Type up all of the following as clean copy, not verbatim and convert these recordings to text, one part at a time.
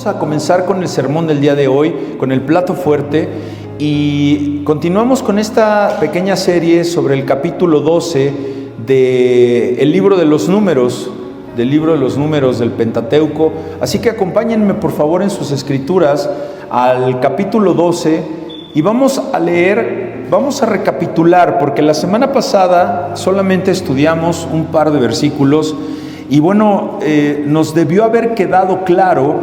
Vamos a comenzar con el sermón del día de hoy, con el plato fuerte, y continuamos con esta pequeña serie sobre el capítulo 12 del libro de los números, del Pentateuco. Así que acompáñenme por favor en sus escrituras al capítulo 12 y vamos a recapitular, porque la semana pasada solamente estudiamos un par de versículos y bueno, nos debió haber quedado claro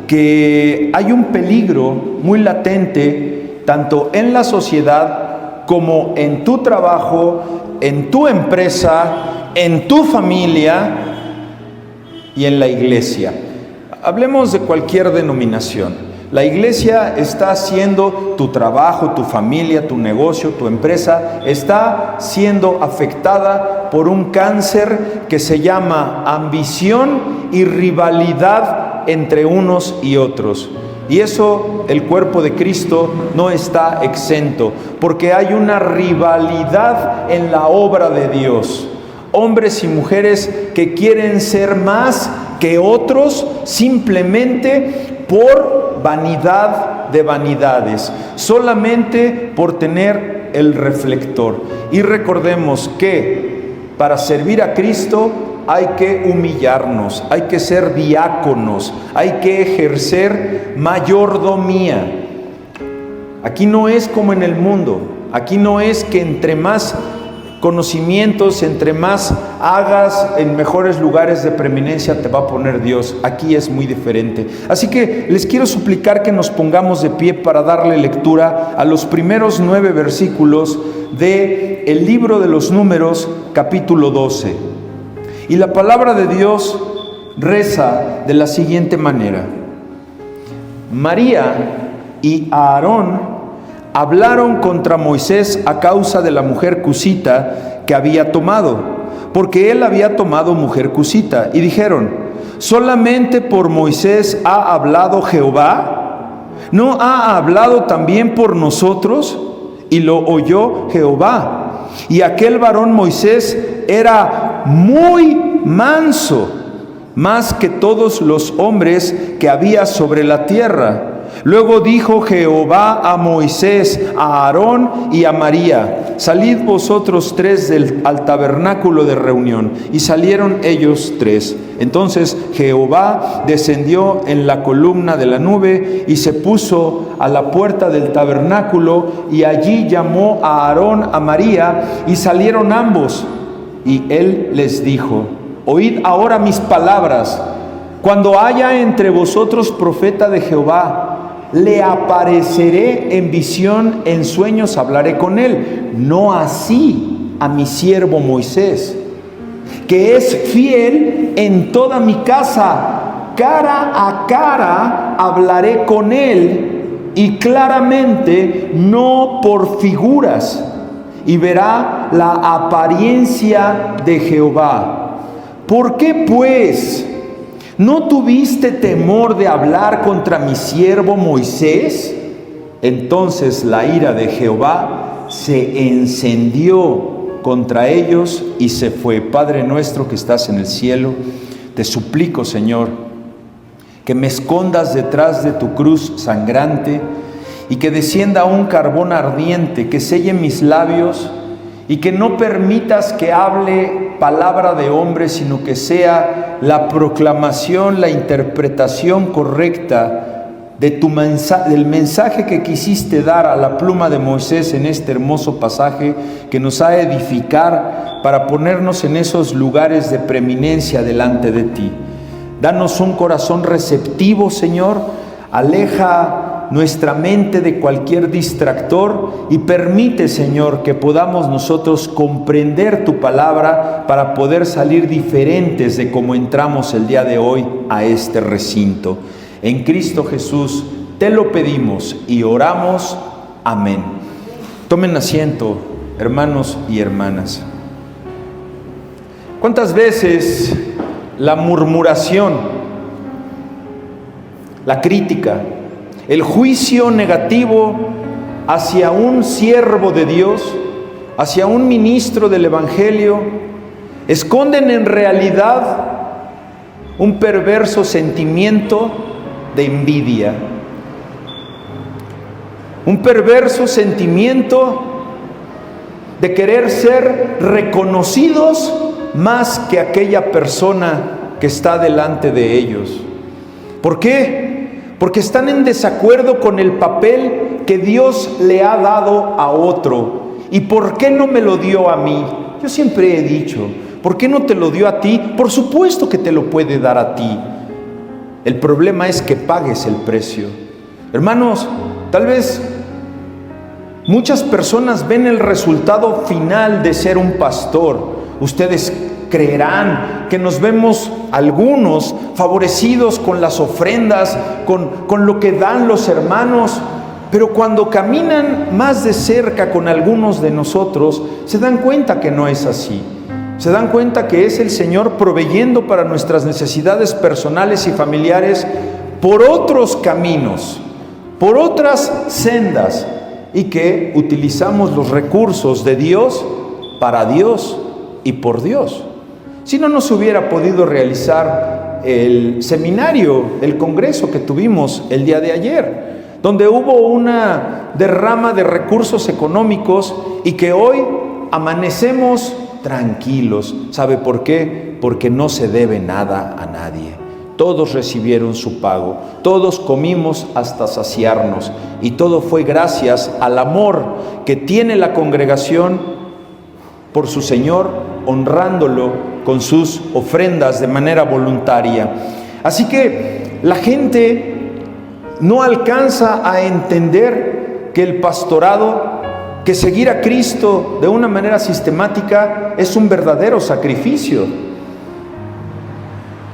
que hay un peligro muy latente tanto en la sociedad como en tu trabajo, en tu empresa, en tu familia y en la iglesia. Hablemos de cualquier denominación. La iglesia está haciendo tu trabajo, tu familia, tu negocio, tu empresa, está siendo afectada por un cáncer que se llama ambición y rivalidad entre unos y otros. Y eso el cuerpo de Cristo no está exento, porque hay una rivalidad en la obra de Dios. Hombres y mujeres que quieren ser más que otros simplemente por vanidad de vanidades, solamente por tener el reflector. Y recordemos que para servir a Cristo hay que humillarnos, hay que ser diáconos, hay que ejercer mayordomía. Aquí no es como en el mundo, aquí no es que entre más conocimientos, entre más hagas, en mejores lugares de preeminencia te va a poner Dios. Aquí es muy diferente. Así que les quiero suplicar que nos pongamos de pie para darle lectura a los primeros 9 versículos del libro de los Números, capítulo 12. Y la palabra de Dios reza de la siguiente manera: María y Aarón hablaron contra Moisés a causa de la mujer cusita que había tomado, porque él había tomado mujer cusita, y dijeron: ¿solamente por Moisés ha hablado Jehová? ¿No ha hablado también por nosotros? Y lo oyó Jehová. Y aquel varón Moisés era muy manso, más que todos los hombres que había sobre la tierra. Luego dijo Jehová a Moisés, a Aarón y a María: salid vosotros 3 al tabernáculo de reunión. Y salieron ellos 3. Entonces Jehová descendió en la columna de la nube y se puso a la puerta del tabernáculo, y allí llamó a Aarón, a María, y salieron ambos. Y él les dijo: oíd ahora mis palabras. Cuando haya entre vosotros profeta de Jehová, le apareceré en visión, en sueños hablaré con él. No así a mi siervo Moisés, que es fiel en toda mi casa. Cara a cara hablaré con él, y claramente, no por figuras, y verá la apariencia de Jehová. ¿Por qué pues no tuviste temor de hablar contra mi siervo Moisés? Entonces la ira de Jehová se encendió contra ellos y se fue. Padre nuestro que estás en el cielo, te suplico, Señor, que me escondas detrás de tu cruz sangrante, y que descienda un carbón ardiente que selle mis labios, y que no permitas que hable palabra de hombre, sino que sea la proclamación, la interpretación correcta de del mensaje que quisiste dar a la pluma de Moisés en este hermoso pasaje que nos ha de edificar para ponernos en esos lugares de preeminencia delante de ti. Danos un corazón receptivo, Señor. Aleja nuestra mente de cualquier distractor y permite, Señor, que podamos nosotros comprender tu palabra para poder salir diferentes de cómo entramos el día de hoy a este recinto. En Cristo Jesús te lo pedimos y oramos. Amén. Tomen asiento, hermanos y hermanas. ¿Cuántas veces la murmuración, la crítica, el juicio negativo hacia un siervo de Dios, hacia un ministro del Evangelio, esconden en realidad un perverso sentimiento de envidia. Un perverso sentimiento de querer ser reconocidos más que aquella persona que está delante de ellos. ¿Por qué? Porque están en desacuerdo con el papel que Dios le ha dado a otro. ¿Y por qué no me lo dio a mí? Yo siempre he dicho, ¿por qué no te lo dio a ti? Por supuesto que te lo puede dar a ti. El problema es que pagues el precio. Hermanos, tal vez muchas personas ven el resultado final de ser un pastor. Ustedes creerán que nos vemos algunos favorecidos con las ofrendas, con lo que dan los hermanos, pero cuando caminan más de cerca con algunos de nosotros, se dan cuenta que no es así. Se dan cuenta que es el Señor proveyendo para nuestras necesidades personales y familiares por otros caminos, por otras sendas, y que utilizamos los recursos de Dios para Dios y por Dios. Si no, no se hubiera podido realizar el seminario, el congreso que tuvimos el día de ayer, donde hubo una derrama de recursos económicos y que hoy amanecemos tranquilos. ¿Sabe por qué? Porque no se debe nada a nadie. Todos recibieron su pago, todos comimos hasta saciarnos, y todo fue gracias al amor que tiene la congregación por su Señor, honrándolo con sus ofrendas de manera voluntaria. Así que la gente no alcanza a entender que el pastorado, que seguir a Cristo de una manera sistemática es un verdadero sacrificio.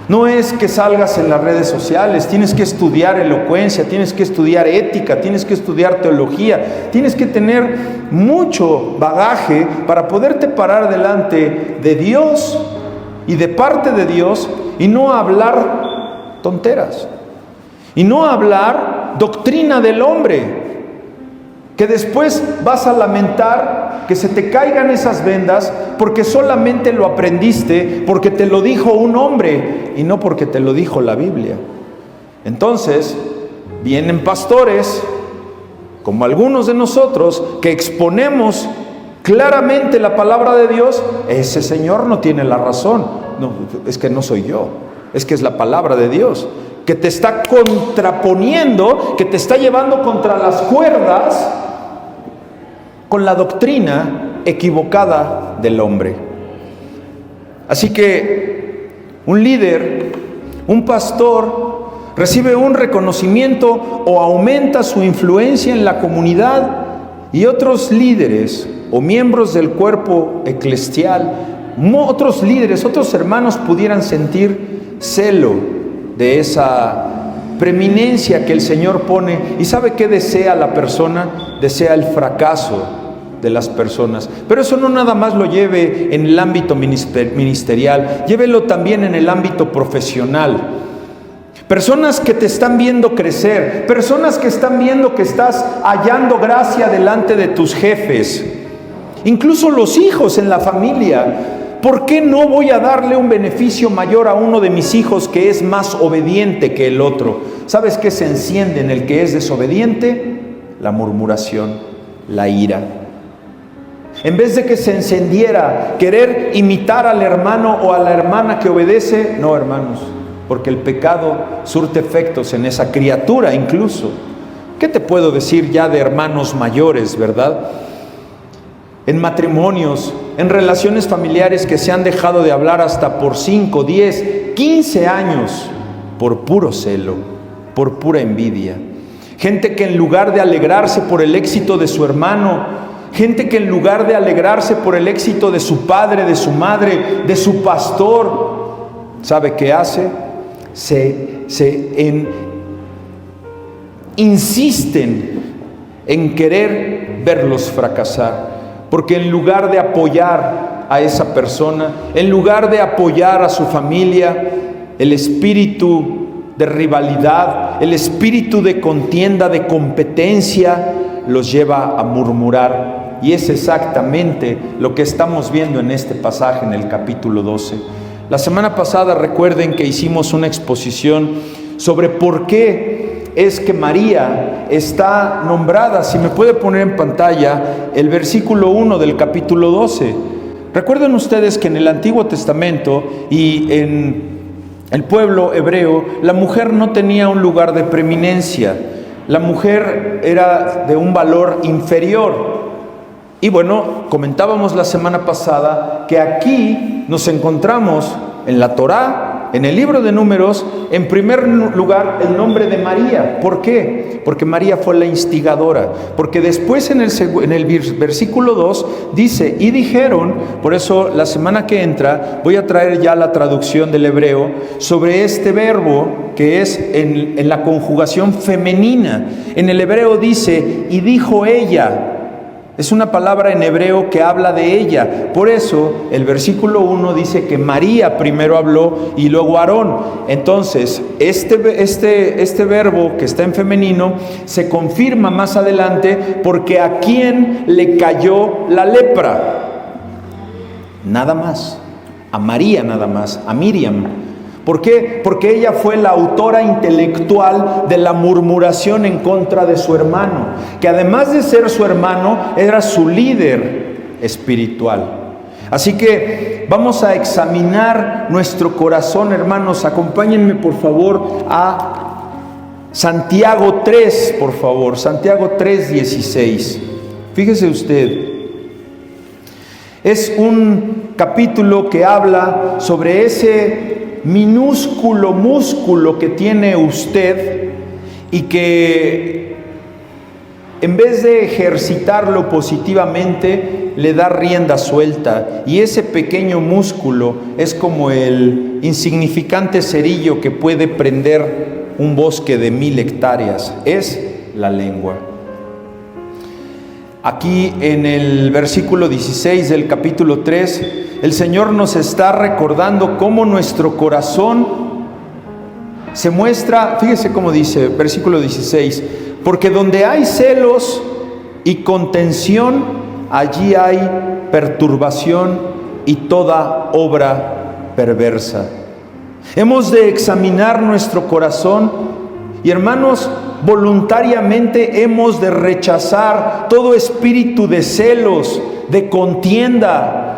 No es que salgas en las redes sociales, tienes que estudiar elocuencia, tienes que estudiar ética, tienes que estudiar teología, tienes que tener mucho bagaje para poderte parar delante de Dios y de parte de Dios y no hablar tonteras, y no hablar doctrina del hombre, que después vas a lamentar que se te caigan esas vendas porque solamente lo aprendiste porque te lo dijo un hombre y no porque te lo dijo la Biblia. Entonces vienen pastores como algunos de nosotros que exponemos claramente la palabra de Dios. Ese señor no tiene la razón. No, es que no soy yo, es que es la palabra de Dios que te está contraponiendo, que te está llevando contra las cuerdas con la doctrina equivocada del hombre. Así que un líder, un pastor, recibe un reconocimiento o aumenta su influencia en la comunidad, y otros líderes o miembros del cuerpo eclesial, otros líderes, otros hermanos pudieran sentir celo de esa preeminencia que el Señor pone. ¿Y sabe qué desea la persona? Desea el fracaso de las personas. Pero eso no nada más lo lleve en el ámbito ministerial, llévelo también en el ámbito profesional. Personas que te están viendo crecer, personas que están viendo que estás hallando gracia delante de tus jefes, incluso los hijos en la familia. ¿Por qué no voy a darle un beneficio mayor a uno de mis hijos que es más obediente que el otro? ¿Sabes qué se enciende en el que es desobediente? La murmuración, la ira. En vez de que se encendiera querer imitar al hermano o a la hermana que obedece, no, hermanos, porque el pecado surte efectos en esa criatura incluso. ¿Qué te puedo decir ya de hermanos mayores, verdad? En matrimonios, en relaciones familiares que se han dejado de hablar hasta por 5, 10, 15 años por puro celo, por pura envidia. Gente que en lugar de alegrarse por el éxito de su hermano, gente que en lugar de alegrarse por el éxito de su padre, de su madre, de su pastor, ¿sabe qué hace? Insisten en querer verlos fracasar. Porque en lugar de apoyar a esa persona, en lugar de apoyar a su familia, el espíritu de rivalidad, el espíritu de contienda, de competencia, los lleva a murmurar. Y es exactamente lo que estamos viendo en este pasaje, en el capítulo 12. La semana pasada recuerden que hicimos una exposición sobre por qué es que María está nombrada. Si me puede poner en pantalla el versículo 1 del capítulo 12. Recuerden ustedes que en el Antiguo Testamento y en el pueblo hebreo, la mujer no tenía un lugar de preeminencia. La mujer era de un valor inferior. Y bueno, comentábamos la semana pasada que aquí nos encontramos en la Torá, en el libro de Números, en primer lugar el nombre de María. ¿Por qué? Porque María fue la instigadora. Porque después en el versículo 2 dice, y dijeron, por eso la semana que entra voy a traer ya la traducción del hebreo sobre este verbo que es en la conjugación femenina. En el hebreo dice, y dijo ella. Es una palabra en hebreo que habla de ella. Por eso el versículo 1 dice que María primero habló y luego Aarón. Entonces este verbo que está en femenino se confirma más adelante porque ¿a quién le cayó la lepra? Nada más. A María nada más. A Miriam. ¿Por qué? Porque ella fue la autora intelectual de la murmuración en contra de su hermano, que además de ser su hermano, era su líder espiritual. Así que vamos a examinar nuestro corazón, hermanos. Acompáñenme, por favor, a Santiago 3, por favor. Santiago 3:16. Fíjese usted. Es un capítulo que habla sobre ese minúsculo músculo que tiene usted y que en vez de ejercitarlo positivamente le da rienda suelta, y ese pequeño músculo es como el insignificante cerillo que puede prender un bosque de 1000 hectáreas, es la lengua. Aquí en el versículo 16 del capítulo 3 el Señor nos está recordando cómo nuestro corazón se muestra. Fíjese cómo dice, versículo 16, porque donde hay celos y contención, allí hay perturbación y toda obra perversa. Hemos de examinar nuestro corazón y, hermanos, voluntariamente hemos de rechazar todo espíritu de celos, de contienda,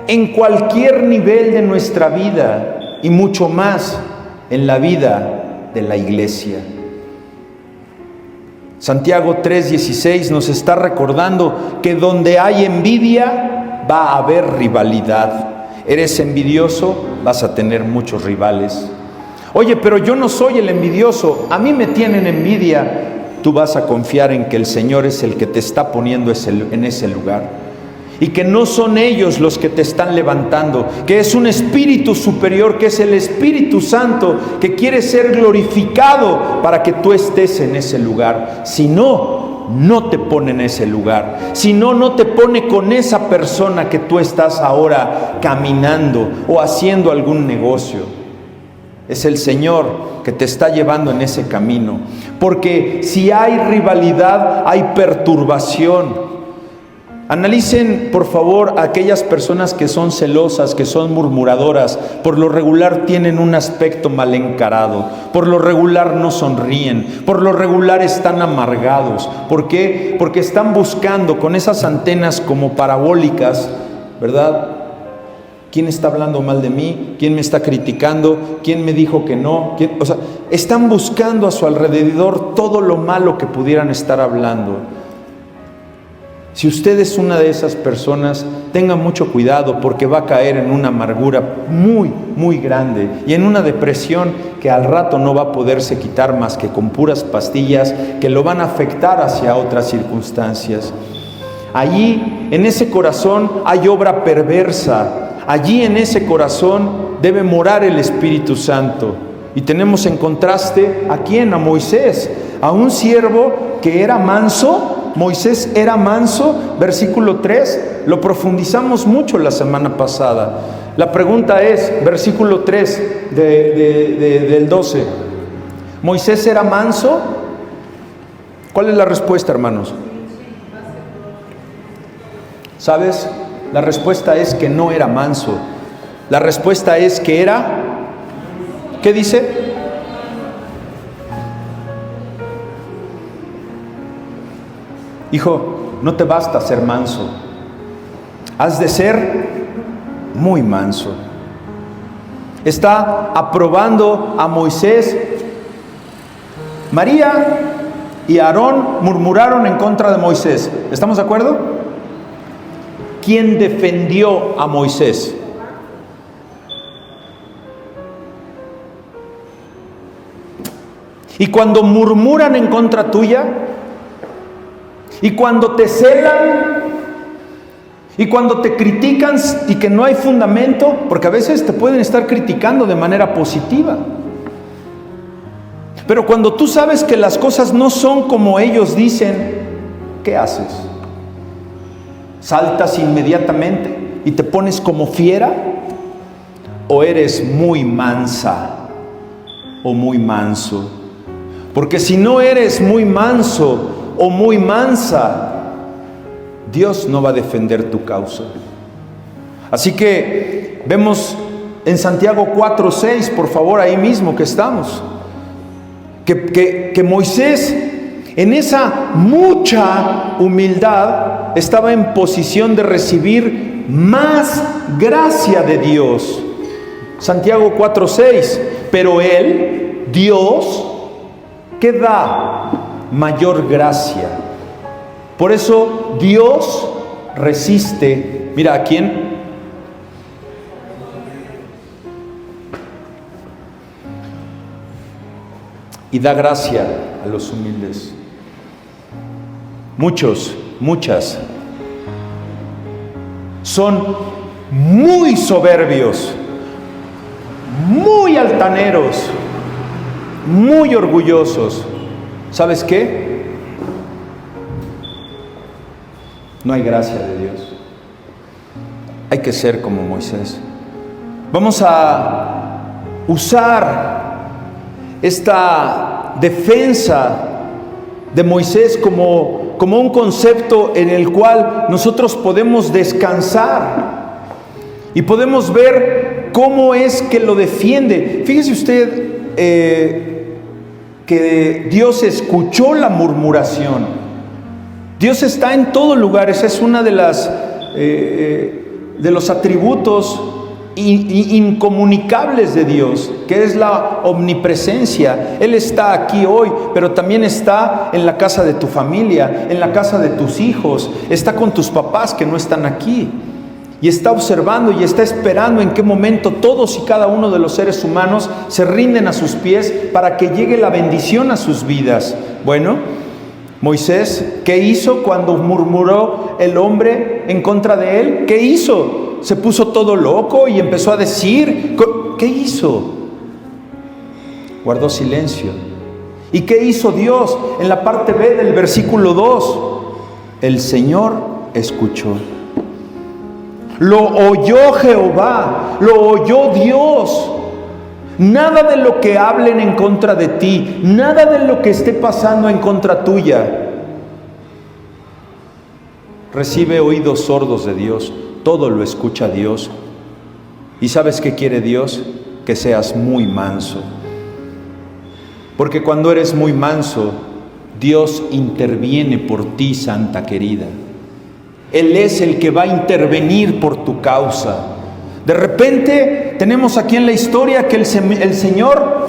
en cualquier nivel de nuestra vida y mucho más en la vida de la iglesia. Santiago 3:16 nos está recordando que donde hay envidia va a haber rivalidad. Eres envidioso, vas a tener muchos rivales. Oye, pero yo no soy el envidioso, a mí me tienen envidia. Tú vas a confiar en que el Señor es el que te está poniendo en ese lugar. Y que no son ellos los que te están levantando, que es un espíritu superior, que es el Espíritu Santo, que quiere ser glorificado para que tú estés en ese lugar. Si no, no te pone en ese lugar. Si no, no te pone con esa persona que tú estás ahora caminando o haciendo algún negocio. Es el Señor que te está llevando en ese camino. Porque si hay rivalidad, hay perturbación. Analicen, por favor, a aquellas personas que son celosas, que son murmuradoras. Por lo regular tienen un aspecto mal encarado. Por lo regular no sonríen. Por lo regular están amargados. ¿Por qué? Porque están buscando con esas antenas como parabólicas, ¿verdad? ¿Quién está hablando mal de mí? ¿Quién me está criticando? ¿Quién me dijo que no? O sea, están buscando a su alrededor todo lo malo que pudieran estar hablando. Si usted es una de esas personas, tenga mucho cuidado, porque va a caer en una amargura muy, muy grande y en una depresión que al rato no va a poderse quitar más que con puras pastillas que lo van a afectar hacia otras circunstancias. Allí, en ese corazón, hay obra perversa. Allí, en ese corazón, debe morar el Espíritu Santo. Y tenemos en contraste, ¿a quién? A Moisés, a un siervo que era manso. Moisés era manso, versículo 3, lo profundizamos mucho la semana pasada. La pregunta es, versículo 3 del 12, ¿Moisés era manso? ¿Cuál es la respuesta, hermanos? ¿Sabes? La respuesta es que no era manso. La respuesta es que era, ¿qué dice? hijo, no te basta ser manso, has de ser muy manso. Está aprobando a Moisés. María y Aarón murmuraron en contra de Moisés. ¿Estamos de acuerdo? ¿Quién defendió a Moisés? Y cuando murmuran en contra tuya, y cuando te celan, y cuando te critican y que no hay fundamento, porque a veces te pueden estar criticando de manera positiva, pero cuando tú sabes que las cosas no son como ellos dicen, ¿qué haces? ¿Saltas inmediatamente y te pones como fiera? ¿O eres muy mansa o muy manso? Porque si no eres muy manso o muy mansa, Dios no va a defender tu causa. Así que vemos en Santiago 4:6, por favor, ahí mismo que estamos, que Moisés, en esa mucha humildad, estaba en posición de recibir más gracia de Dios. Santiago 4:6, pero Él, Dios, que da mayor gracia. Por eso Dios resiste, mira, ¿a quién? Y da gracia a los humildes. Muchas son muy soberbios, muy altaneros, muy orgullosos. ¿Sabes qué? No hay gracia de Dios. Hay que ser como Moisés. Vamos a usar esta defensa de Moisés como un concepto en el cual nosotros podemos descansar y podemos ver cómo es que lo defiende. Fíjese usted que Dios escuchó la murmuración. Dios está en todo lugar. Esa es una de los atributos incomunicables de Dios, que es la omnipresencia. Él está aquí hoy, pero también está en la casa de tu familia, en la casa de tus hijos, está con tus papás que no están aquí, y está observando y está esperando en qué momento todos y cada uno de los seres humanos se rinden a sus pies para que llegue la bendición a sus vidas. Bueno, Moisés, ¿qué hizo cuando murmuró el hombre en contra de él? ¿Qué hizo? Se puso todo loco y empezó a decir, ¿qué hizo? Guardó silencio. ¿Y qué hizo Dios? En la parte B del versículo 2, el Señor escuchó. Lo oyó Jehová, lo oyó Dios. Nada de lo que hablen en contra de ti, nada de lo que esté pasando en contra tuya, recibe oídos sordos de Dios. Todo lo escucha Dios. ¿Y sabes qué quiere Dios? Que seas muy manso. Porque cuando eres muy manso, Dios interviene por ti, santa querida. Él es el que va a intervenir por tu causa. De repente tenemos aquí en la historia que el Señor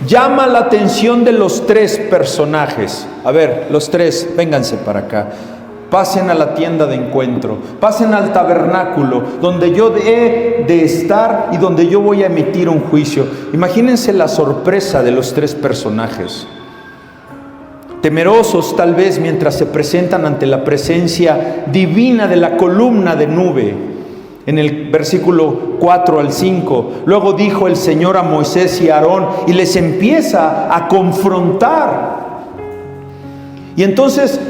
llama la atención de los tres personajes. A ver, los tres, vénganse para acá. Pasen a la tienda de encuentro, pasen al tabernáculo, donde yo he de estar y donde yo voy a emitir un juicio. Imagínense la sorpresa de los tres personajes. Temerosos tal vez mientras se presentan ante la presencia divina de la columna de nube. En el versículo 4 al 5, luego dijo el Señor a Moisés y a Aarón y les empieza a confrontar. Y entonces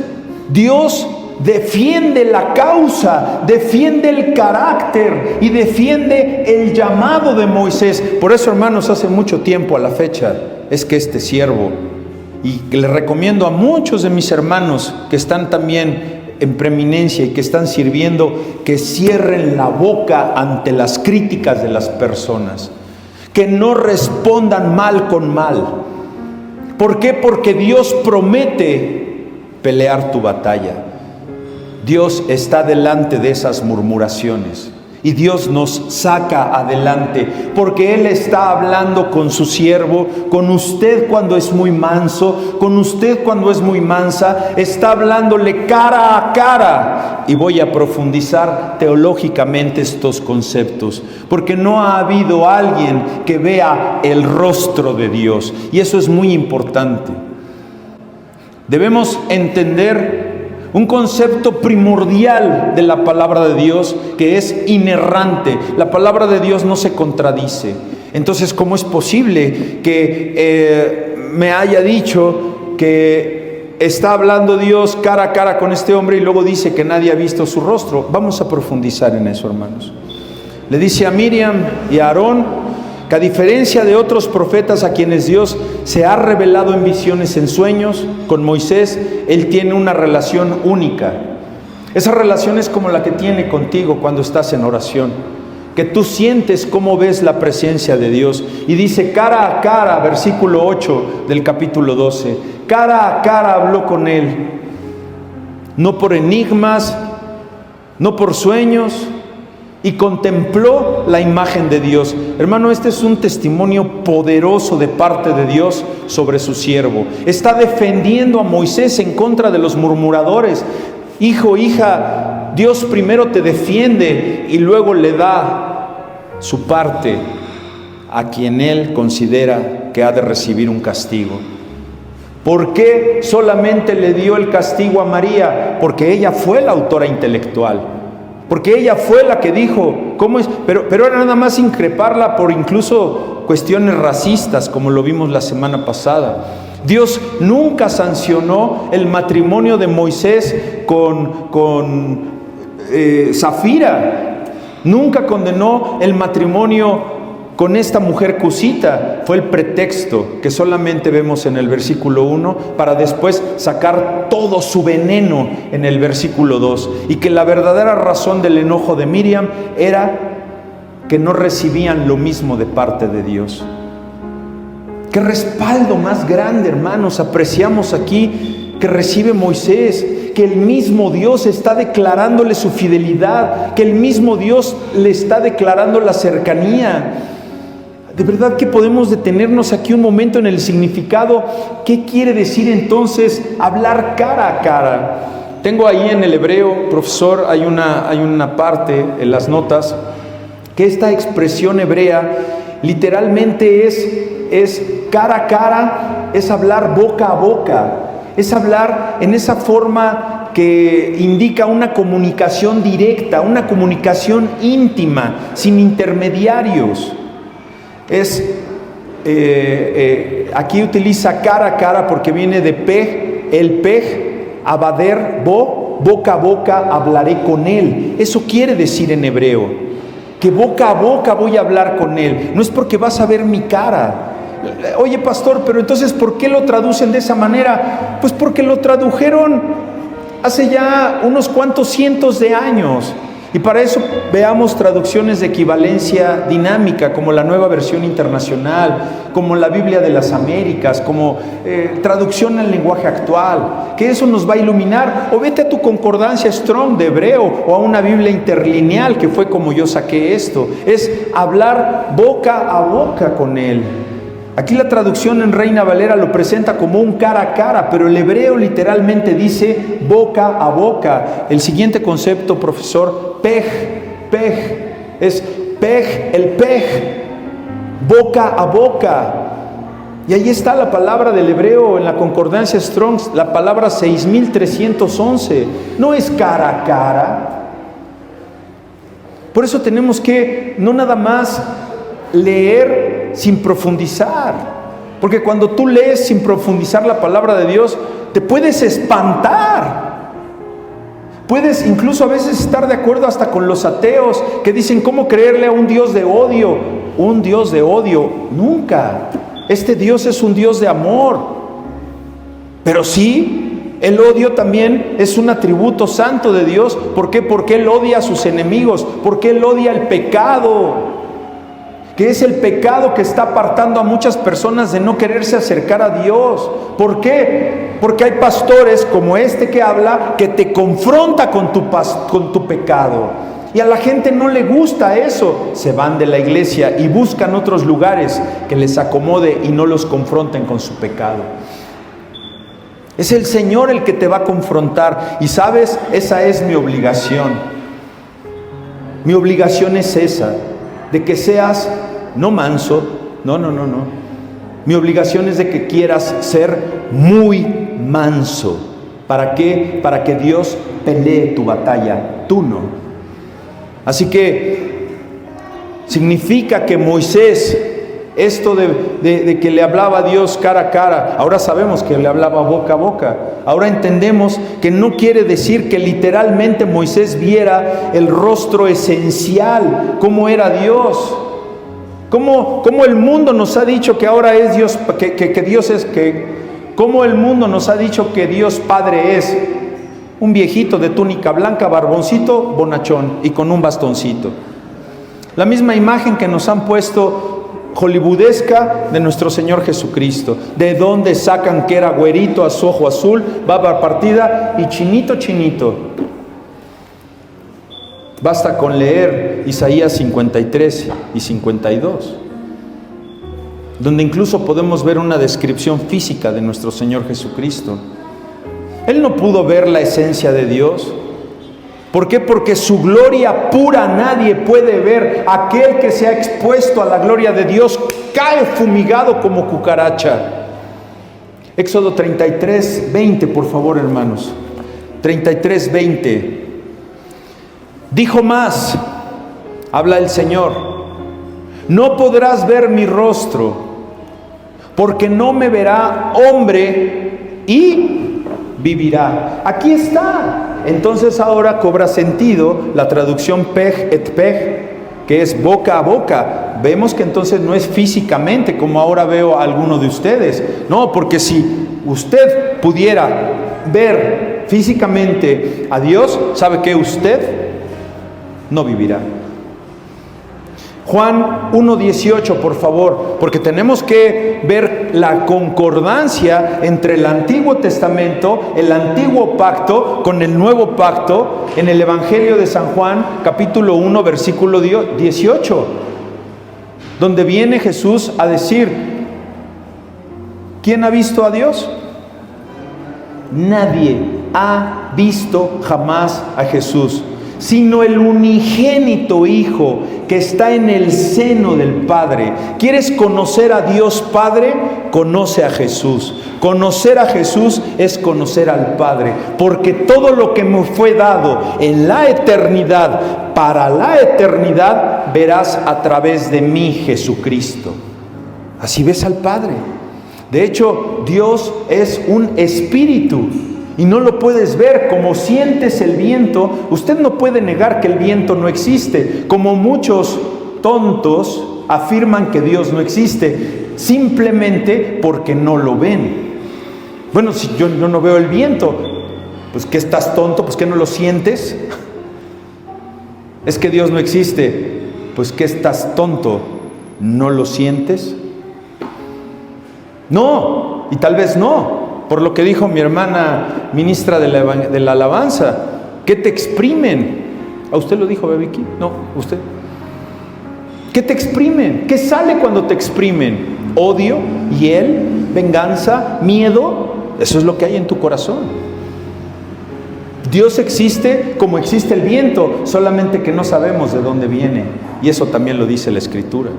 Dios defiende la causa, defiende el carácter y defiende el llamado de Moisés. Por eso, hermanos, hace mucho tiempo a la fecha es que este siervo, y que le recomiendo a muchos de mis hermanos que están también en preeminencia y que están sirviendo, que cierren la boca ante las críticas de las personas, que no respondan mal con mal. ¿Por qué? Porque Dios promete pelear tu batalla. Dios está delante de esas murmuraciones. Y Dios nos saca adelante, porque Él está hablando con su siervo, con usted cuando es muy manso, con usted cuando es muy mansa, está hablándole cara a cara. Y voy a profundizar teológicamente estos conceptos, porque no ha habido alguien que vea el rostro de Dios, y eso es muy importante. Debemos entender un concepto primordial de la palabra de Dios, que es inerrante. La palabra de Dios no se contradice. Entonces, ¿cómo es posible que me haya dicho que está hablando Dios cara a cara con este hombre y luego dice que nadie ha visto su rostro? Vamos a profundizar en eso, hermanos. Le dice a Miriam y a Aarón que, a diferencia de otros profetas a quienes Dios se ha revelado en visiones, en sueños, con Moisés, Él tiene una relación única. Esa relación es como la que tiene contigo cuando estás en oración, que tú sientes cómo ves la presencia de Dios. Y dice cara a cara, versículo 8 del capítulo 12, cara a cara habló con Él, no por enigmas, no por sueños, y contempló la imagen de Dios. Hermano, este es un testimonio poderoso de parte de Dios sobre su siervo. Está defendiendo a Moisés en contra de los murmuradores. Hijo, hija, Dios primero te defiende y luego le da su parte a quien Él considera que ha de recibir un castigo. ¿Por qué solamente le dio el castigo a María? Porque ella fue la autora intelectual. Porque ella fue la que dijo, ¿cómo es? Pero era nada más increparla por incluso cuestiones racistas, como lo vimos la semana pasada. Dios nunca sancionó el matrimonio de Moisés con Zafira. Nunca condenó el matrimonio con esta mujer cusita. Fue el pretexto que solamente vemos en el versículo 1 para después sacar todo su veneno en el versículo 2. Y que la verdadera razón del enojo de Miriam era que no recibían lo mismo de parte de Dios. Qué respaldo más grande, hermanos, apreciamos aquí que recibe Moisés, que el mismo Dios está declarándole su fidelidad, que el mismo Dios le está declarando la cercanía. De verdad que podemos detenernos aquí un momento en el significado. ¿Qué quiere decir entonces hablar cara a cara? Tengo ahí en el hebreo, profesor, hay una parte en las notas, que esta expresión hebrea literalmente es cara a cara, es hablar boca a boca, es hablar en esa forma que indica una comunicación directa, una comunicación íntima, sin intermediarios. Aquí utiliza cara a cara porque viene de pej, el pej, abader, boca a boca hablaré con él. Eso quiere decir en hebreo, que boca a boca voy a hablar con él. No es porque vas a ver mi cara. Oye, pastor, pero entonces ¿por qué lo traducen de esa manera? Pues porque lo tradujeron hace ya unos cuantos cientos de años. Y para eso veamos traducciones de equivalencia dinámica, como la Nueva Versión Internacional, como la Biblia de las Américas, como traducción al lenguaje actual, que eso nos va a iluminar. O vete a tu concordancia Strong de hebreo, o a una Biblia interlineal, que fue como yo saqué esto. Es hablar boca a boca con él. Aquí la traducción en Reina Valera lo presenta como un cara a cara, pero el hebreo literalmente dice boca a boca. El siguiente concepto, profesor, pej, es pej, el pej, boca a boca. Y ahí está la palabra del hebreo en la concordancia Strong, la palabra 6311. No es cara a cara. Por eso tenemos que no nada más leer sin profundizar, porque cuando tú lees sin profundizar la palabra de Dios, te puedes espantar. Puedes incluso a veces estar de acuerdo hasta con los ateos que dicen, ¿cómo creerle a un Dios de odio? Un Dios de odio, nunca. Este Dios es un Dios de amor. Pero sí, el odio también es un atributo santo de Dios. ¿Por qué? Porque Él odia a sus enemigos, porque Él odia el pecado. que es el pecado que está apartando a muchas personas de no quererse acercar a Dios. ¿Por qué? Porque hay pastores como este que habla, que te confronta con tu pecado. Y a la gente no le gusta eso. Se van de la iglesia y buscan otros lugares que les acomode y no los confronten con su pecado. Es el Señor el que te va a confrontar. Y sabes, esa es mi obligación. Mi obligación es esa, de que seas no manso, no. Mi obligación es de que quieras ser muy manso. ¿Para qué? Para que Dios pelee tu batalla, tú no. Así que significa que Moisés, esto de que le hablaba a Dios cara a cara, ahora sabemos que le hablaba boca a boca. Ahora entendemos que no quiere decir que literalmente Moisés viera el rostro esencial, cómo era Dios. Cómo el mundo nos ha dicho que ahora es Dios, que Dios es, cómo el mundo nos ha dicho que Dios Padre es un viejito de túnica blanca, barboncito, bonachón y con un bastoncito. La misma imagen que nos han puesto hollywoodesca de nuestro Señor Jesucristo. ¿De dónde sacan que era güerito, a su ojo azul, barba partida y chinito? Basta con leer Isaías 53 y 52, donde incluso podemos ver una descripción física de nuestro Señor Jesucristo. Él no pudo ver la esencia de Dios. ¿Por qué? Porque su gloria pura nadie puede ver. Aquel que se ha expuesto a la gloria de Dios cae fumigado como cucaracha. Éxodo 33, 20, por favor, hermanos. 33, 20. Dijo más, habla el Señor: no podrás ver mi rostro, porque no me verá hombre y vivirá. Aquí está. Entonces ahora cobra sentido la traducción pej et pej, que es boca a boca. Vemos que entonces no es físicamente, como ahora veo a alguno de ustedes. No, porque si usted pudiera ver físicamente a Dios, ¿sabe qué? Usted no vivirá. Juan 1:18, por favor, porque tenemos que ver la concordancia entre el Antiguo Testamento, el Antiguo Pacto, con el Nuevo Pacto, en el Evangelio de San Juan, capítulo 1, versículo 18, donde viene Jesús a decir: ¿quién ha visto a Dios? Nadie ha visto jamás a Jesús, sino el unigénito Hijo que está en el seno del Padre. ¿Quieres conocer a Dios Padre? Conoce a Jesús. Conocer a Jesús es conocer al Padre, porque todo lo que me fue dado en la eternidad, para la eternidad, verás a través de mí, Jesucristo. Así ves al Padre. De hecho, Dios es un espíritu y no lo puedes ver. Como sientes el viento, usted no puede negar que el viento no existe. Como muchos tontos afirman que Dios no existe, simplemente porque no lo ven. Bueno, si yo no veo el viento, pues ¿qué estás tonto? Pues ¿qué no lo sientes? Es que Dios no existe, pues ¿qué estás tonto? ¿No lo sientes? No, y tal vez no, por lo que dijo mi hermana ministra de la alabanza. ¿Qué te exprimen? ¿A usted lo dijo, Vicky? No, ¿usted? ¿Qué te exprimen? ¿Qué sale cuando te exprimen? Odio, hiel, venganza, miedo. Eso es lo que hay en tu corazón. Dios existe como existe el viento, solamente que no sabemos de dónde viene. Y eso también lo dice la Escritura.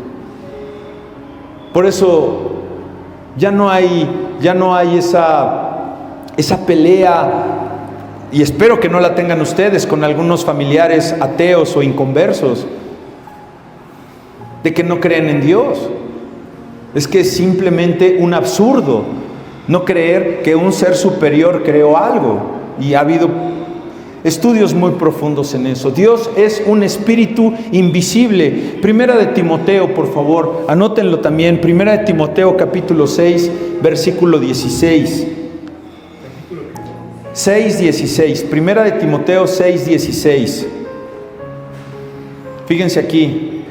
Por eso ya no hay esa pelea, y espero que no la tengan ustedes con algunos familiares ateos o inconversos, de que no creen en Dios. Es que es simplemente un absurdo no creer que un ser superior creó algo, y ha habido estudios muy profundos en eso. Dios es un espíritu invisible. Primera de Timoteo, por favor, anótenlo también. Primera de Timoteo, capítulo 6, versículo 16. 6:16. Primera de Timoteo 6:16. Fíjense aquí.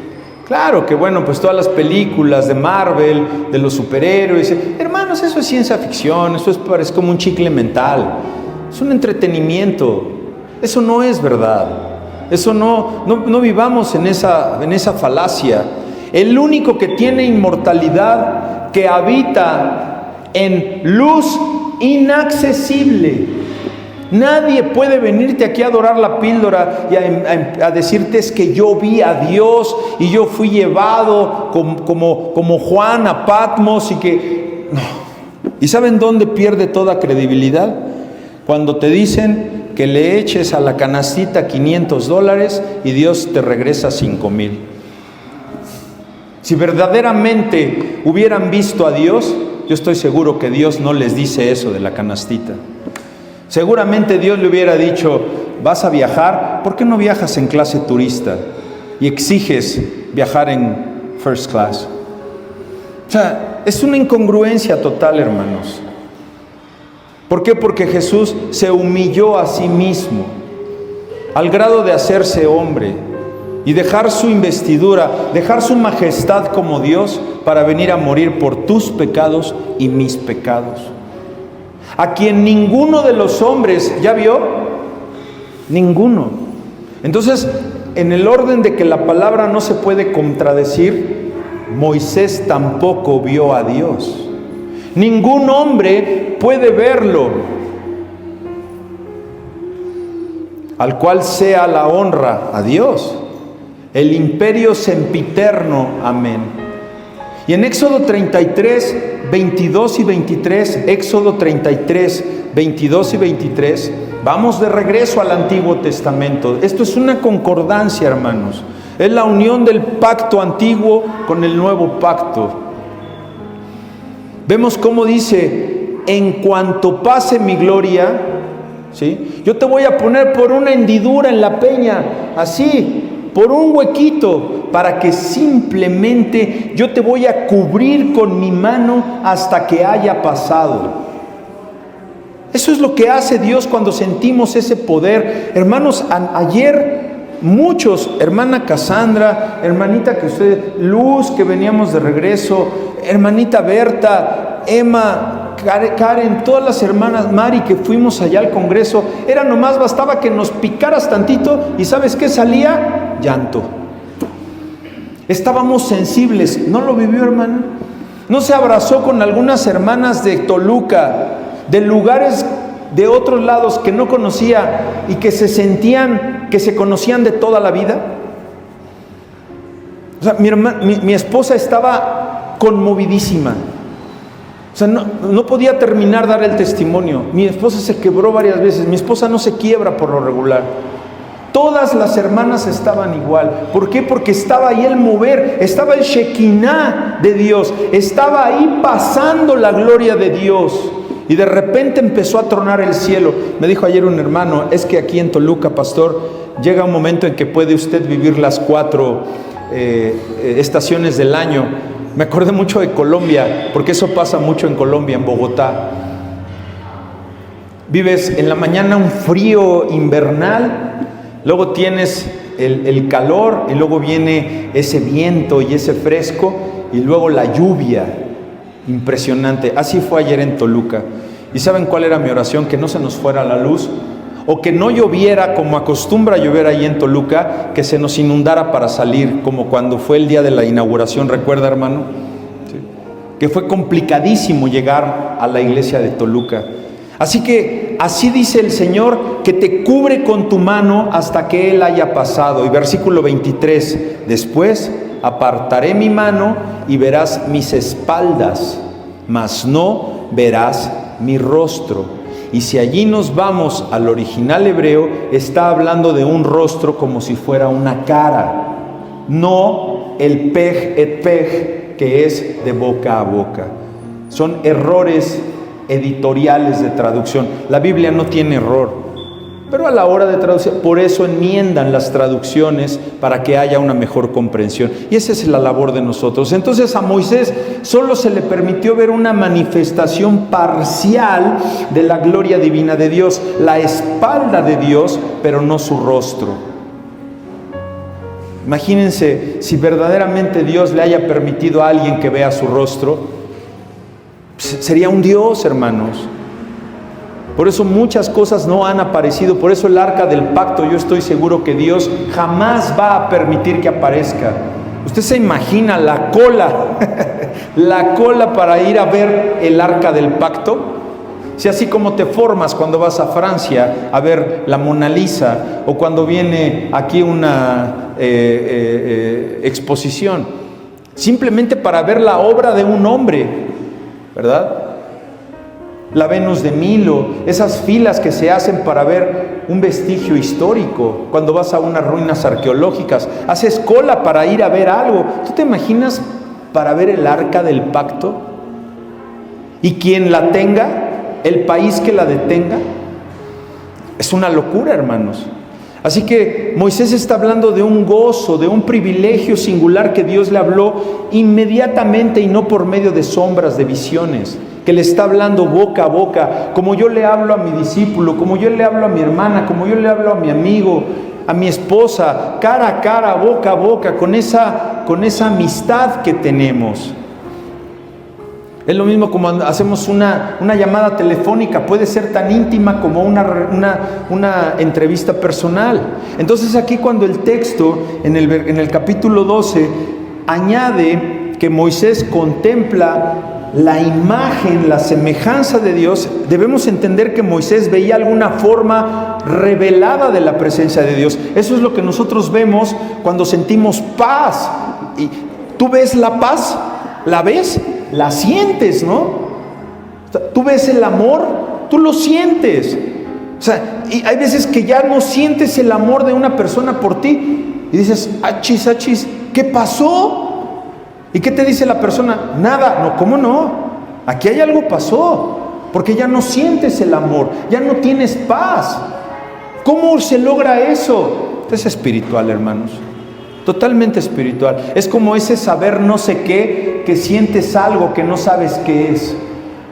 Claro que bueno, pues todas las películas de Marvel, de los superhéroes, hermanos, eso es ciencia ficción, eso es como un chicle mental, es un entretenimiento, eso no es verdad, eso no vivamos en esa falacia. El único que tiene inmortalidad, que habita en luz inaccesible. Nadie puede venirte aquí a adorar la píldora y a decirte es que yo vi a Dios y yo fui llevado como Juan a Patmos y que... No. ¿Y saben dónde pierde toda credibilidad? Cuando te dicen que le eches a la canastita $500 y Dios te regresa 5,000. Si verdaderamente hubieran visto a Dios, yo estoy seguro que Dios no les dice eso de la canastita. Seguramente Dios le hubiera dicho, vas a viajar, ¿por qué no viajas en clase turista y exiges viajar en first class? O sea, es una incongruencia total, hermanos. ¿Por qué? Porque Jesús se humilló a sí mismo al grado de hacerse hombre y dejar su investidura, dejar su majestad como Dios para venir a morir por tus pecados y mis pecados. A quien ninguno de los hombres, ¿ya vio? Ninguno. Entonces, en el orden de que la palabra no se puede contradecir, Moisés tampoco vio a Dios. Ningún hombre puede verlo. Al cual sea la honra a Dios, el imperio sempiterno. Amén. Y en Éxodo 33, 22 y 23, Éxodo 33, 22 y 23, vamos de regreso al Antiguo Testamento. Esto es una concordancia, hermanos. Es la unión del pacto antiguo con el nuevo pacto. Vemos cómo dice, en cuanto pase mi gloria, ¿sí? Yo te voy a poner por una hendidura en la peña, así, por un huequito, para que simplemente yo te voy a cubrir con mi mano hasta que haya pasado. Eso es lo que hace Dios cuando sentimos ese poder. Hermanos, ayer muchos, hermana Cassandra, hermanita que usted, Luz, que veníamos de regreso, hermanita Berta, Emma, Karen, todas las hermanas, Mari, que fuimos allá al congreso, era nomás, bastaba que nos picaras tantito y ¿sabes qué salía? Llanto. Estábamos sensibles. ¿No lo vivió, hermana? ¿No se abrazó con algunas hermanas de Toluca, de lugares de otros lados que no conocía y que se sentían, que se conocían de toda la vida? O sea, mi esposa estaba conmovidísima. O sea, no podía terminar de dar el testimonio. Mi esposa se quebró varias veces. Mi esposa no se quiebra por lo regular. Todas las hermanas estaban igual. ¿Por qué? Porque estaba ahí el mover, estaba el Shekinah de Dios, estaba ahí pasando la gloria de Dios. Y de repente empezó a tronar el cielo. Me dijo ayer un hermano, es que aquí en Toluca, pastor, llega un momento en que puede usted vivir las 4 estaciones del año. Me acordé mucho de Colombia, porque eso pasa mucho en Colombia, en Bogotá. Vives en la mañana un frío invernal, luego tienes el calor y luego viene ese viento y ese fresco y luego la lluvia impresionante. Así fue ayer en Toluca. ¿Y saben cuál era mi oración? Que no se nos fuera la luz o que no lloviera como acostumbra llover ahí en Toluca, que se nos inundara para salir, como cuando fue el día de la inauguración, ¿recuerda, hermano? Sí. Que fue complicadísimo llegar a la iglesia de Toluca. Así que así dice el Señor, que te cubre con tu mano hasta que Él haya pasado. Y versículo 23, después apartaré mi mano y verás mis espaldas, mas no verás mi rostro. Y si allí nos vamos al original hebreo, está hablando de un rostro como si fuera una cara, no el pej et pej, que es de boca a boca. Son errores editoriales de traducción. La Biblia no tiene error, pero a la hora de traducir, por eso enmiendan las traducciones para que haya una mejor comprensión. Y esa es la labor de nosotros. Entonces a Moisés solo se le permitió ver una manifestación parcial de la gloria divina de Dios, la espalda de Dios, pero no su rostro. Imagínense si verdaderamente Dios le haya permitido a alguien que vea su rostro. Sería un Dios, hermanos. Por eso muchas cosas no han aparecido. Por eso el arca del pacto, yo estoy seguro que Dios jamás va a permitir que aparezca. Usted se imagina la cola, la cola para ir a ver el arca del pacto. Si así como te formas cuando vas a Francia a ver la Mona Lisa, o cuando viene aquí una exposición, simplemente para ver la obra de un hombre, ¿verdad? La Venus de Milo, esas filas que se hacen para ver un vestigio histórico, cuando vas a unas ruinas arqueológicas, haces cola para ir a ver algo. ¿Tú te imaginas para ver el arca del pacto? Y quien la tenga, el país que la detenga, es una locura, hermanos. Así que Moisés está hablando de un gozo, de un privilegio singular que Dios le habló inmediatamente y no por medio de sombras, de visiones, que le está hablando boca a boca, como yo le hablo a mi discípulo, como yo le hablo a mi hermana, como yo le hablo a mi amigo, a mi esposa, cara a cara, boca a boca, con esa amistad que tenemos. Es lo mismo como hacemos una llamada telefónica, puede ser tan íntima como una entrevista personal. Entonces aquí cuando el texto en el capítulo 12 añade que Moisés contempla la imagen, la semejanza de Dios, debemos entender que Moisés veía alguna forma revelada de la presencia de Dios. Eso es lo que nosotros vemos cuando sentimos paz. Y ¿tú ves la paz? ¿La ves? La sientes, ¿no? Tú ves el amor, tú lo sientes. O sea, y hay veces que ya no sientes el amor de una persona por ti y dices, achis, achis, ¿qué pasó? ¿Y qué te dice la persona? Nada. No, ¿cómo no? Aquí hay algo pasó, porque ya no sientes el amor, ya no tienes paz. ¿Cómo se logra eso? Es espiritual, hermanos. Totalmente espiritual. Es como ese saber no sé qué, que sientes algo que no sabes qué es.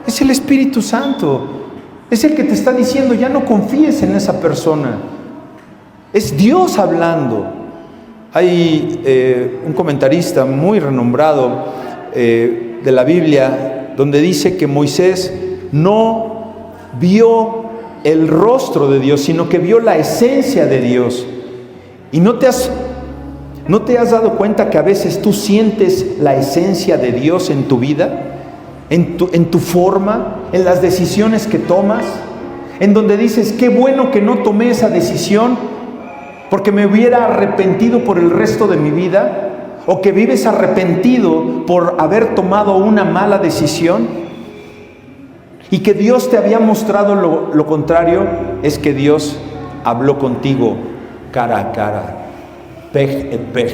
Es el Espíritu Santo. Es el que te está diciendo, ya no confíes en esa persona. Es Dios hablando. Hay un comentarista muy renombrado de la Biblia, donde dice que Moisés no vio el rostro de Dios, sino que vio la esencia de Dios. Y ¿no te has dado cuenta que a veces tú sientes la esencia de Dios en tu vida? En tu forma, en las decisiones que tomas, en donde dices, qué bueno que no tomé esa decisión, porque me hubiera arrepentido por el resto de mi vida, o que vives arrepentido por haber tomado una mala decisión, y que Dios te había mostrado lo contrario. Es que Dios habló contigo cara a cara, pej et pej,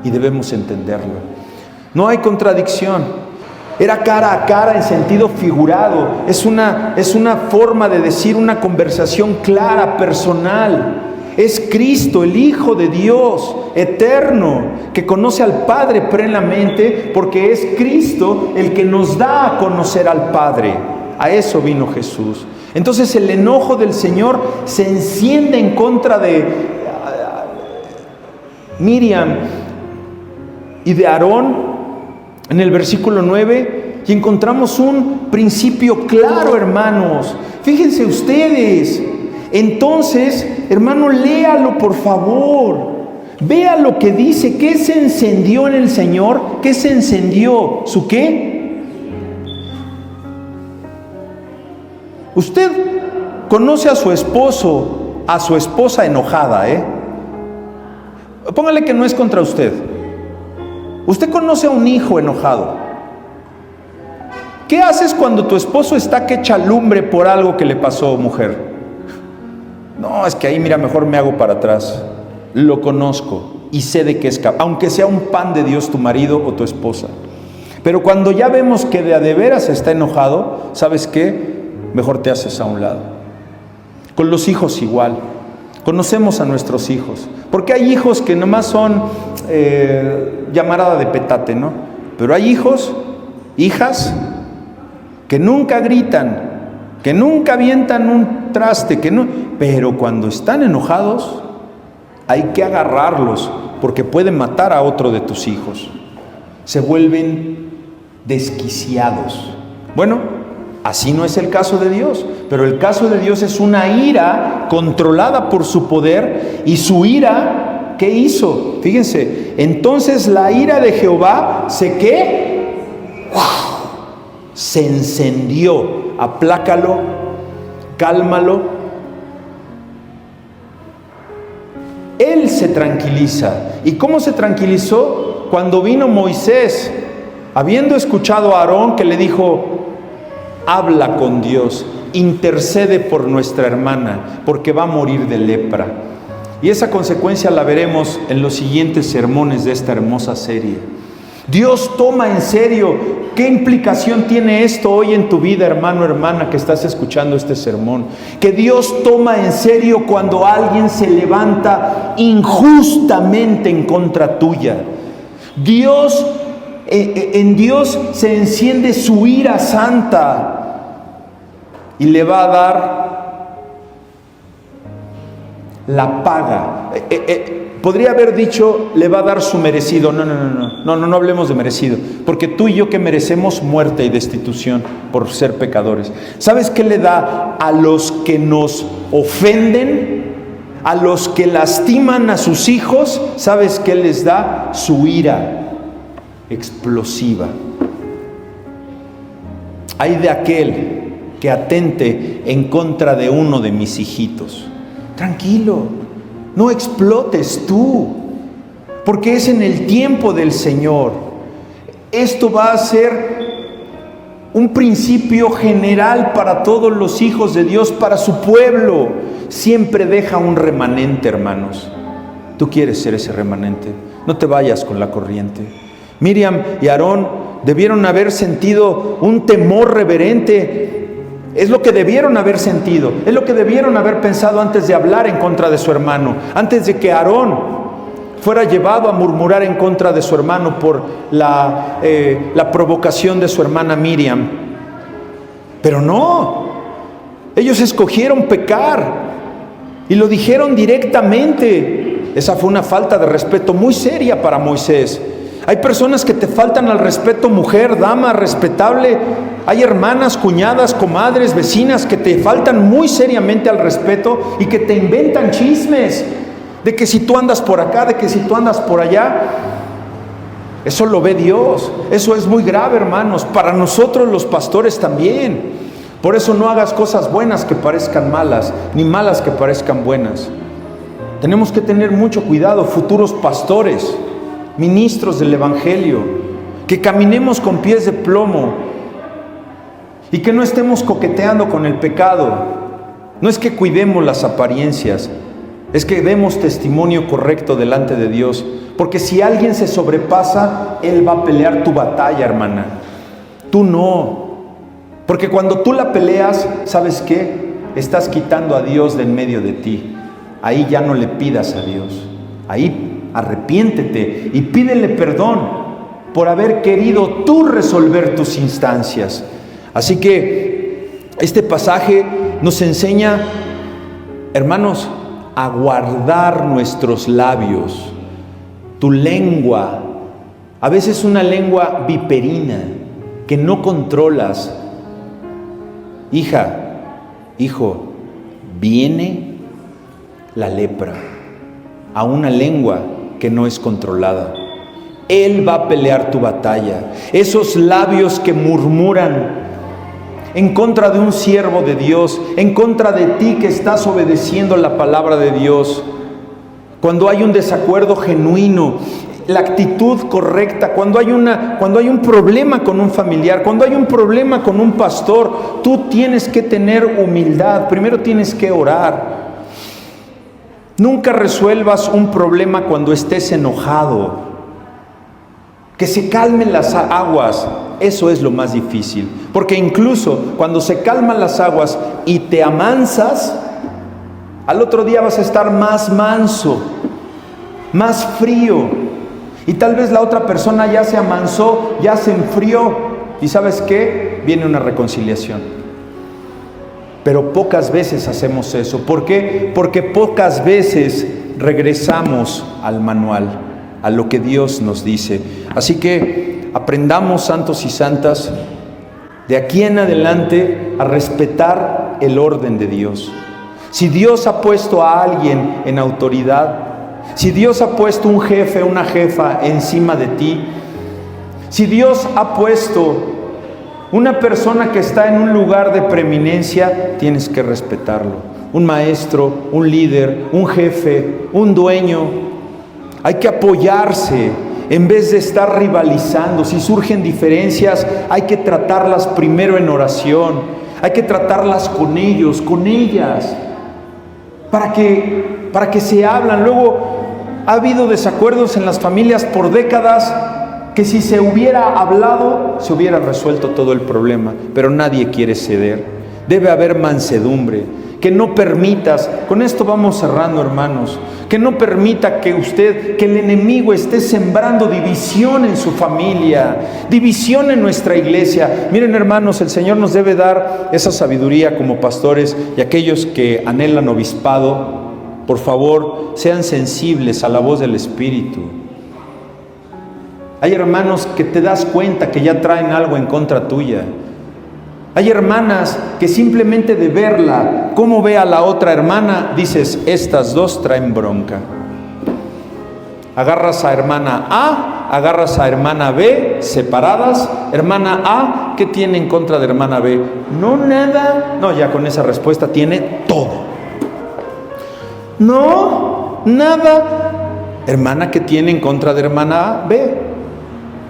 y debemos entenderlo. No hay contradicción. Era cara a cara en sentido figurado. Es una forma de decir una conversación clara, personal. Es Cristo, el Hijo de Dios, eterno, que conoce al Padre plenamente, porque es Cristo el que nos da a conocer al Padre. A eso vino Jesús. Entonces el enojo del Señor se enciende en contra de Miriam y de Aarón en el versículo 9, y encontramos un principio claro, hermanos. Fíjense ustedes. Entonces, hermano, léalo por favor. Vea lo que dice. ¿Qué se encendió en el Señor? ¿Qué se encendió? ¿Su qué? Usted conoce a su esposo, a su esposa enojada, Póngale que no es contra usted. Usted conoce a un hijo enojado. ¿Qué haces cuando tu esposo está que echa lumbre por algo que le pasó, mujer? No, es que ahí, mira, mejor me hago para atrás. Lo conozco y sé de qué es capaz, aunque sea un pan de Dios tu marido o tu esposa. Pero cuando ya vemos que de a de veras está enojado, ¿sabes qué? Mejor te haces a un lado. Con los hijos igual. Conocemos a nuestros hijos, porque hay hijos que nomás son llamarada de petate, ¿no? Pero hay hijos, hijas, que nunca gritan, que nunca avientan un traste, pero cuando están enojados, hay que agarrarlos porque pueden matar a otro de tus hijos. Se vuelven desquiciados. Bueno, así no es el caso de Dios, pero el caso de Dios es una ira controlada por su poder, y su ira, ¿qué hizo? Fíjense, entonces la ira de Jehová se encendió. Aplácalo, cálmalo. Él se tranquiliza. ¿Y cómo se tranquilizó? Cuando vino Moisés, habiendo escuchado a Aarón, que le dijo: habla con Dios, intercede por nuestra hermana, porque va a morir de lepra. Y esa consecuencia la veremos en los siguientes sermones de esta hermosa serie. Dios toma en serio. ¿Qué implicación tiene esto hoy en tu vida, hermano, hermana, que estás escuchando este sermón? Que Dios toma en serio cuando alguien se levanta injustamente en contra tuya. En Dios se enciende su ira santa y le va a dar la paga. Podría haber dicho, le va a dar su merecido. No hablemos de merecido, porque tú y yo, que merecemos muerte y destitución por ser pecadores. ¿Sabes qué le da a los que nos ofenden? A los que lastiman a sus hijos. ¿Sabes qué les da? Su ira explosiva. Ay de aquel que atente en contra de uno de mis hijitos. Tranquilo, no explotes tú, porque es en el tiempo del Señor. Esto va a ser un principio general para todos los hijos de Dios, para su pueblo. Siempre deja un remanente, hermanos. Tú quieres ser ese remanente. No te vayas con la corriente. Miriam y Aarón debieron haber sentido un temor reverente. Es lo que debieron haber sentido, es lo que debieron haber pensado antes de hablar en contra de su hermano, antes de que Aarón fuera llevado a murmurar en contra de su hermano por la provocación de su hermana Miriam. Pero no, ellos escogieron pecar y lo dijeron directamente. Esa fue una falta de respeto muy seria para Moisés. Hay personas que te faltan al respeto, mujer, dama, respetable. Hay hermanas, cuñadas, comadres, vecinas que te faltan muy seriamente al respeto y que te inventan chismes de que si tú andas por acá, de que si tú andas por allá. Eso lo ve Dios. Eso es muy grave, hermanos, para nosotros los pastores también. Por eso no hagas cosas buenas que parezcan malas, ni malas que parezcan buenas. Tenemos que tener mucho cuidado, futuros pastores, ministros del Evangelio, que caminemos con pies de plomo y que no estemos coqueteando con el pecado. No es que cuidemos las apariencias, es que demos testimonio correcto delante de Dios, porque si alguien se sobrepasa, Él va a pelear tu batalla, hermana. Tú no, porque cuando tú la peleas, ¿sabes qué? Estás quitando a Dios de en medio de ti. Ahí ya no le pidas a Dios, ahí arrepiéntete y pídele perdón por haber querido tú resolver tus instancias. Así que este pasaje nos enseña, hermanos, a guardar nuestros labios. Tu lengua, a veces una lengua viperina que no controlas. Hija, hijo, viene la lepra a una lengua que no es controlada. Él va a pelear tu batalla. Esos labios que murmuran en contra de un siervo de Dios, en contra de ti que estás obedeciendo la palabra de Dios, cuando hay un desacuerdo genuino, la actitud correcta, cuando hay un problema con un familiar, cuando hay un problema con un pastor, tú tienes que tener humildad. Primero tienes que orar. Nunca resuelvas un problema cuando estés enojado. Que se calmen las aguas, eso es lo más difícil. Porque incluso cuando se calman las aguas y te amansas, al otro día vas a estar más manso, más frío. Y tal vez la otra persona ya se amansó, ya se enfrió. ¿Y sabes qué? Viene una reconciliación. Pero pocas veces hacemos eso. ¿Por qué? Porque pocas veces regresamos al manual, a lo que Dios nos dice. Así que aprendamos, santos y santas, de aquí en adelante a respetar el orden de Dios. Si Dios ha puesto a alguien en autoridad, si Dios ha puesto un jefe, una jefa encima de ti, si Dios ha puesto una persona que está en un lugar de preeminencia, tienes que respetarlo. Un maestro, un líder, un jefe, un dueño. Hay que apoyarse en vez de estar rivalizando. Si surgen diferencias, hay que tratarlas primero en oración. Hay que tratarlas con ellos, con ellas, para que se hablan. Luego ha habido desacuerdos en las familias por décadas que si se hubiera hablado, se hubiera resuelto todo el problema, pero nadie quiere ceder. Debe haber mansedumbre, que no permitas, con esto vamos cerrando, hermanos, que no permita que el enemigo esté sembrando división en su familia, división en nuestra iglesia. Miren, hermanos, el Señor nos debe dar esa sabiduría como pastores, y aquellos que anhelan obispado, por favor, sean sensibles a la voz del Espíritu. Hay hermanos que te das cuenta que ya traen algo en contra tuya. Hay hermanas que simplemente de verla, cómo ve a la otra hermana, dices, estas dos traen bronca. Agarras a hermana A, agarras a hermana B, separadas. Hermana A, ¿qué tiene en contra de hermana B? No, nada. No, ya con esa respuesta tiene todo. No, nada. Hermana, ¿qué tiene en contra de hermana B?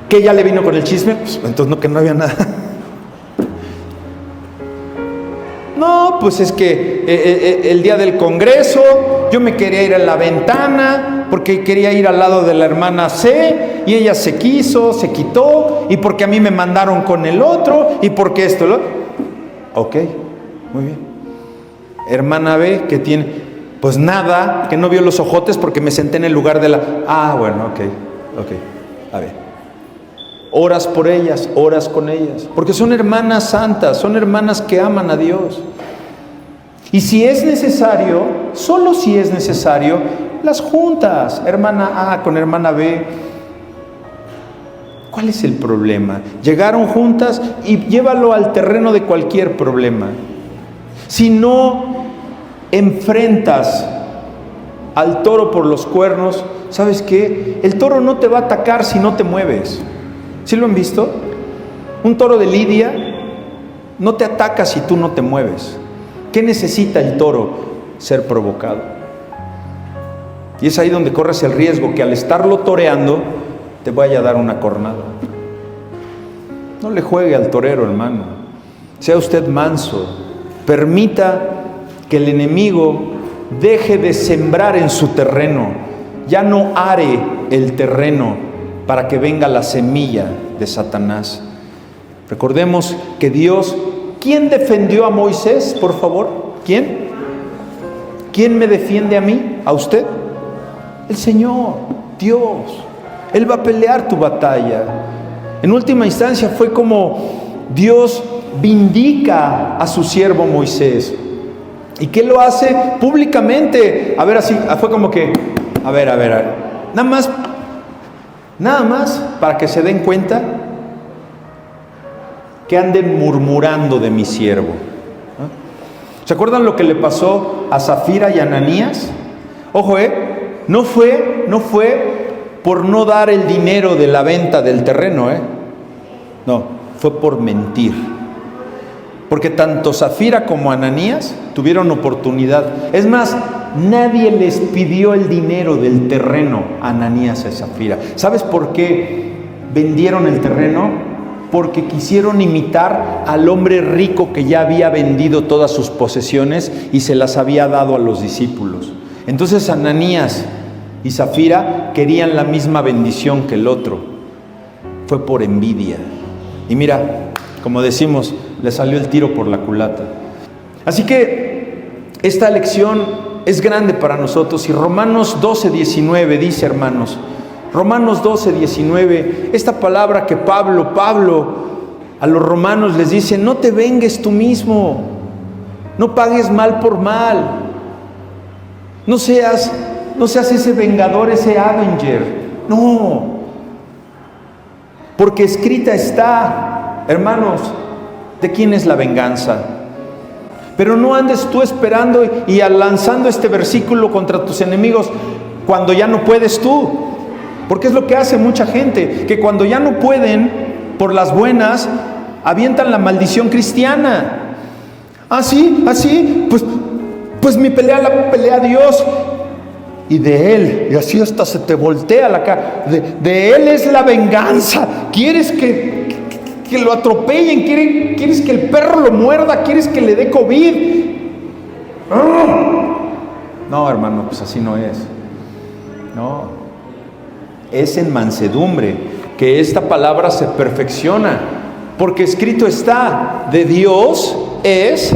¿Que ya le vino con el chisme? Pues entonces no, que no había nada. No, pues es que el día del congreso yo me quería ir a la ventana porque quería ir al lado de la hermana C y ella se quitó, y porque a mí me mandaron con el otro y porque esto, lo... Ok, muy bien. Hermana B, ¿qué tiene? Pues nada, que no vio los ojotes porque me senté en el lugar de la... Ah, bueno, ok, a ver. Oras por ellas, oras con ellas, porque son hermanas santas, son hermanas que aman a Dios. Y si es necesario, solo si es necesario, las juntas, hermana A con hermana B. ¿Cuál es el problema? Llegaron juntas y llévalo al terreno de cualquier problema. Si no enfrentas al toro por los cuernos, ¿sabes qué? El toro no te va a atacar si no te mueves. ¿Sí lo han visto? Un toro de lidia no te ataca si tú no te mueves. ¿Qué necesita el toro? Ser provocado. Y es ahí donde corres el riesgo que al estarlo toreando te vaya a dar una cornada. No le juegue al torero, hermano. Sea usted manso. Permita que el enemigo deje de sembrar en su terreno. Ya no are el terreno para que venga la semilla de Satanás. Recordemos que Dios, ¿quién defendió a Moisés, por favor? ¿Quién? ¿Quién me defiende a mí? ¿A usted? El Señor, Dios. Él va a pelear tu batalla. En última instancia fue como Dios vindica a su siervo Moisés. ¿Y qué lo hace? Públicamente. A ver, así, fue como que, a ver. Nada más para que se den cuenta que anden murmurando de mi siervo. ¿Se acuerdan lo que le pasó a Zafira y a Ananías? Ojo, no fue por no dar el dinero de la venta del terreno, no, fue por mentir. Porque tanto Zafira como Ananías tuvieron oportunidad. Es más, nadie les pidió el dinero del terreno a Ananías y a Zafira. ¿Sabes por qué vendieron el terreno? Porque quisieron imitar al hombre rico que ya había vendido todas sus posesiones y se las había dado a los discípulos. Entonces Ananías y Zafira querían la misma bendición que el otro. Fue por envidia. Y mira, como decimos, le salió el tiro por la culata. Así que esta lección es grande para nosotros. Y Romanos 12:19 dice, hermanos, Romanos 12:19, esta palabra que Pablo a los romanos les dice: no te vengues tú mismo, no pagues mal por mal, no seas no seas ese vengador, ese Avenger. No. Porque escrita está, hermanos, ¿de quién es la venganza? Pero no andes tú esperando y lanzando este versículo contra tus enemigos cuando ya no puedes tú. Porque es lo que hace mucha gente, que cuando ya no pueden, por las buenas, avientan la maldición cristiana. Así, pues mi pelea la pelea Dios. Y de Él, y así hasta se te voltea la cara, de Él es la venganza. ¿Quieres que lo atropellen? ¿Quieres que el perro lo muerda? ¿Quieres que le dé COVID? No, hermano, pues así no es. No, es en mansedumbre que esta palabra se perfecciona, porque escrito está, de Dios es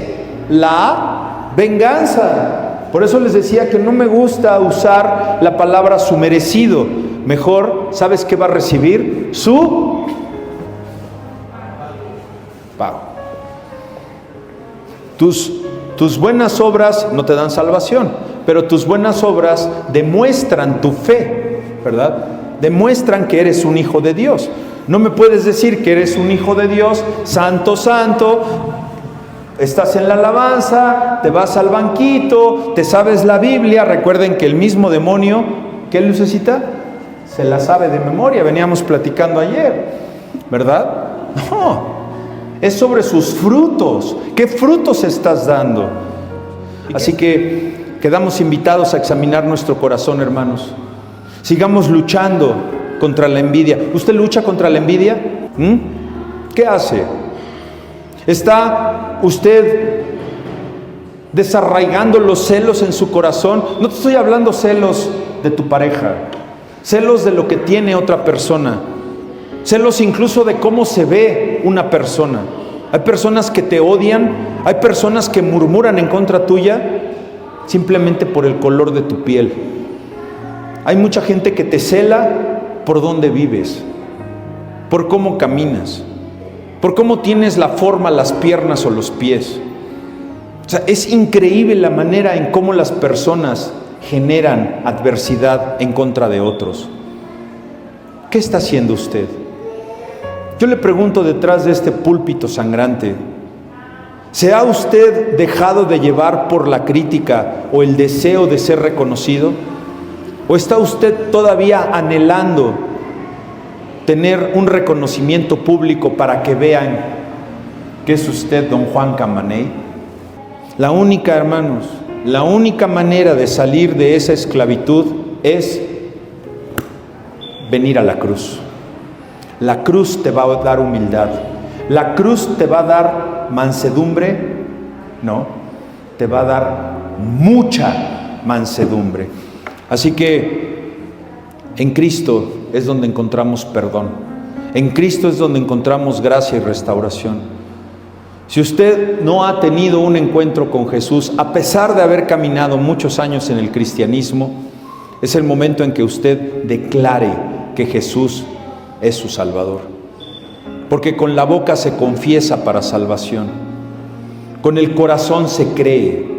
la venganza. Por eso les decía que no me gusta usar la palabra su merecido. Mejor, ¿sabes qué va a recibir? Su pago. Tus buenas obras no te dan salvación, pero tus buenas obras demuestran tu fe, ¿verdad? Demuestran que eres un hijo de Dios. No me puedes decir que eres un hijo de Dios, santo, santo. Estás en la alabanza, te vas al banquito, te sabes la Biblia. Recuerden que el mismo demonio, ¿qué lucecita? Se la sabe de memoria, veníamos platicando ayer, ¿verdad? No, es sobre sus frutos. ¿Qué frutos estás dando? Así que quedamos invitados a examinar nuestro corazón, hermanos. Sigamos luchando contra la envidia. ¿Usted lucha contra la envidia? ¿Qué hace? ¿Está usted desarraigando los celos en su corazón? No te estoy hablando celos de tu pareja, celos de lo que tiene otra persona, celos incluso de cómo se ve una persona. Hay personas que te odian, hay personas que murmuran en contra tuya simplemente por el color de tu piel. Hay mucha gente que te cela por dónde vives, por cómo caminas, por cómo tienes la forma, las piernas o los pies. O sea, es increíble la manera en cómo las personas generan adversidad en contra de otros. ¿Qué está haciendo usted? Yo le pregunto detrás de este púlpito sangrante, ¿se ha usted dejado de llevar por la crítica o el deseo de ser reconocido? ¿O está usted todavía anhelando tener un reconocimiento público para que vean que es usted don Juan Camaney? La única, hermanos, la única manera de salir de esa esclavitud es venir a la cruz. La cruz te va a dar humildad. La cruz te va a dar mansedumbre. No, te va a dar mucha mansedumbre. Así que en Cristo es donde encontramos perdón. En Cristo es donde encontramos gracia y restauración. Si usted no ha tenido un encuentro con Jesús, a pesar de haber caminado muchos años en el cristianismo, es el momento en que usted declare que Jesús es su Salvador. Porque con la boca se confiesa para salvación, con el corazón se cree,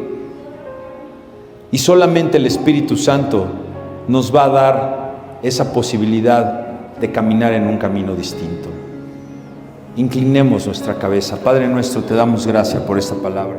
y solamente el Espíritu Santo nos va a dar esa posibilidad de caminar en un camino distinto. Inclinemos nuestra cabeza. Padre nuestro, te damos gracias por esta palabra.